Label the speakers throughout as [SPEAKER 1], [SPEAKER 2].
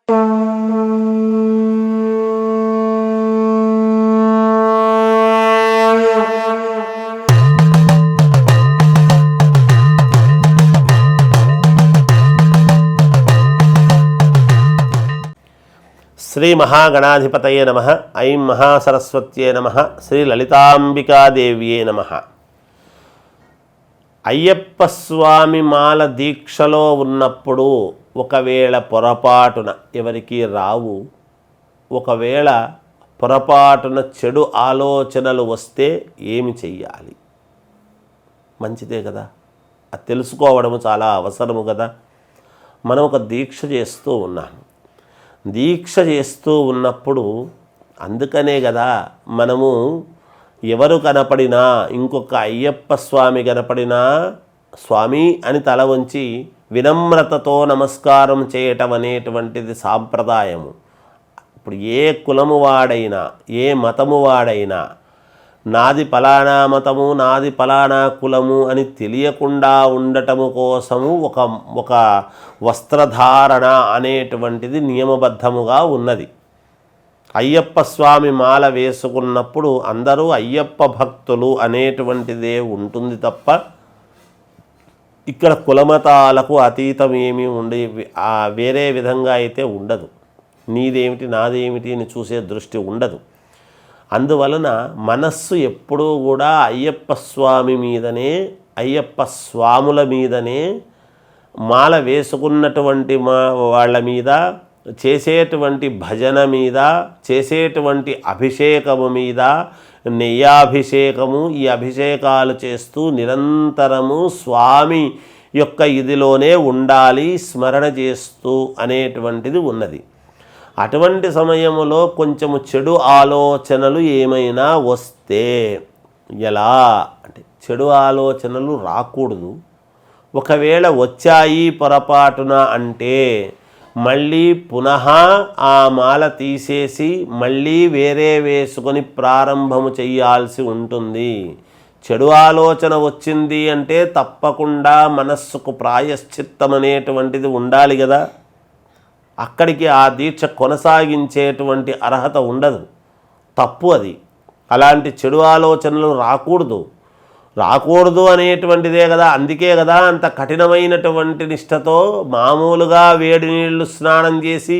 [SPEAKER 1] శ్రీ మహాగణాధిపతయే నమః. ఐం మహాసరస్వత్యే నమః. శ్రీ లలితాంబికాదేవ్యే నమః. అయ్యప్ప స్వామి మాల దీక్షలో ఉన్నప్పుడు ఒకవేళ పొరపాటున ఎవరికి రావు, ఒకవేళ పొరపాటున చెడు ఆలోచనలు వస్తే ఏమి చెయ్యాలి? మంచిదే కదా, అది తెలుసుకోవడము చాలా అవసరము కదా. మనం ఒక దీక్ష చేస్తూ ఉన్నాము. దీక్ష చేస్తూ ఉన్నప్పుడు అందుకనే కదా మనము ఎవరు కనపడినా, ఇంకొక అయ్యప్ప స్వామి కనపడినా స్వామి అని తల వంచి వినమ్రతతో నమస్కారం చేయటం అనేటువంటిది సాంప్రదాయము. ఇప్పుడు ఏ కులము వాడైనా, ఏ మతము వాడైనా నాది పలానా మతము, నాది పలానా కులము అని తెలియకుండా ఉండటము కోసము ఒక వస్త్రధారణ అనేటువంటిది నియమబద్ధముగా ఉన్నది. అయ్యప్ప స్వామి మాల వేసుకున్నప్పుడు అందరూ అయ్యప్ప భక్తులు అనేటువంటిదే ఉంటుంది తప్ప ఇక్కడ కులమతాలకు అతీతం ఏమీ వేరే విధంగా అయితే ఉండదు. నీదేమిటి నాదేమిటి అని చూసే దృష్టి ఉండదు. అందువలన మనస్సు ఎప్పుడూ కూడా అయ్యప్ప స్వామి మీదనే, అయ్యప్ప స్వాముల మీదనే, మాల వేసుకున్నటువంటి వాళ్ళ మీద, చేసేటువంటి భజన మీద, చేసేటువంటి అభిషేకము మీద, నెయ్యాభిషేకము, ఈ అభిషేకాలు చేస్తూ నిరంతరము స్వామి యొక్క ఇదిలోనే ఉండాలి, స్మరణ చేస్తూ అనేటువంటిది ఉన్నది. అటువంటి సమయంలో కొంచెము చెడు ఆలోచనలు ఏమైనా వస్తే ఎలా అంటే, చెడు ఆలోచనలు రాకూడదు. ఒకవేళ వచ్చాయి పొరపాటున అంటే మళ్ళీ పునః ఆ మాల తీసేసి మళ్ళీ వేరే వేసుకొని ప్రారంభము చేయాల్సి ఉంటుంది. చెడు ఆలోచన వచ్చింది అంటే తప్పకుండా మనస్సుకు ప్రాయశ్చిత్తం అనేటువంటిది ఉండాలి కదా. అక్కడికి ఆ దీక్ష కొనసాగించేటువంటి అర్హత ఉండదు. తప్పు అది. అలాంటి చెడు ఆలోచనలు రాకూడదు అనేటువంటిదే కదా. అందుకే కదా అంత కఠినమైనటువంటి నిష్టతో మామూలుగా వేడి నీళ్లు స్నానం చేసి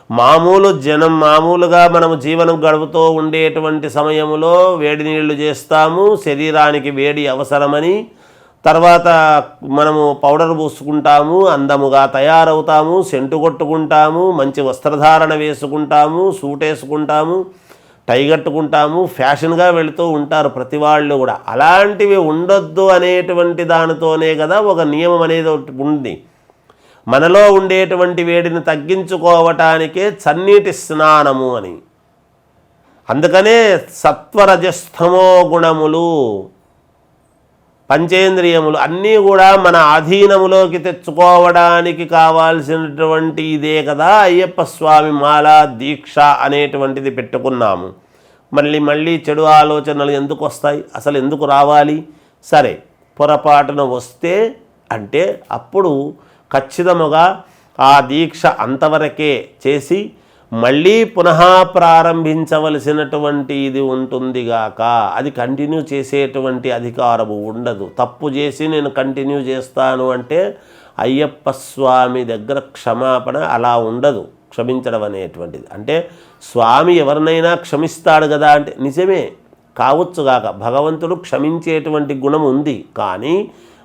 [SPEAKER 1] మామూలుగా మనము జీవనం గడుపుతూ ఉండేటువంటి సమయంలో వేడి నీళ్లు చేస్తాము. శరీరానికి వేడి అవసరమని తర్వాత మనము పౌడర్ పూసుకుంటాము, అందముగా తయారవుతాము, సెంటు కొట్టుకుంటాము, మంచి వస్త్రధారణ వేసుకుంటాము, సూట్ వేసుకుంటాము, టై కట్టుకుంటాము, ఫ్యాషన్గా వెళుతూ ఉంటారు ప్రతి వాళ్ళు కూడా. అలాంటివి ఉండొద్దు అనేటువంటి దానితోనే కదా ఒక నియమం అనేది ఉంది. మనలో ఉండేటువంటి వేడిని తగ్గించుకోవటానికే చన్నీటి స్నానము అని. అందుకనే సత్వరజస్తమో గుణములు, పంచేంద్రియములు అన్నీ కూడా మన ఆధీనములోకి తెచ్చుకోవడానికి కావాల్సినటువంటి ఇదే కదా అయ్యప్ప స్వామి మాల దీక్ష అనేటువంటిది పెట్టుకున్నాము. మళ్ళీ చెడు ఆలోచనలు ఎందుకు వస్తాయి? అసలు ఎందుకు రావాలి? సరే, పొరపాటున వస్తే అంటే అప్పుడు ఖచ్చితముగా ఆ దీక్ష అంతవరకే చేసి మళ్ళీ పునః ప్రారంభించవలసినటువంటి ఇది ఉంటుందిగాక. అది కంటిన్యూ చేసేటువంటి అధికారము ఉండదు. తప్పు చేసి నేను కంటిన్యూ చేస్తాను అంటే అయ్యప్ప స్వామి దగ్గర క్షమాపణ అలా ఉండదు. క్షమించడం అనేటువంటిది అంటే స్వామి ఎవరినైనా క్షమిస్తాడు కదా అంటే నిజమే కావచ్చుగాక. భగవంతుడు క్షమించేటువంటి గుణం ఉంది. కానీ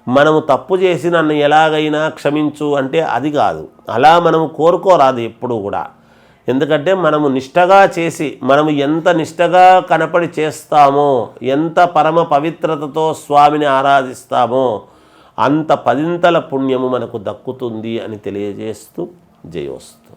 [SPEAKER 1] మనము తప్పు చేసి నన్ను ఎలాగైనా క్షమించు అంటే అది కాదు. అలా మనము కోరుకోరాదు ఎప్పుడు కూడా. ఎందుకంటే మనము నిష్టగా చేసి, మనము ఎంత నిష్టగా కనపడి చేస్తామో, ఎంత పరమ పవిత్రతతో స్వామిని ఆరాధిస్తామో అంత పదింతల పుణ్యము మనకు దక్కుతుంది అని తెలియజేస్తూ జయోస్తు.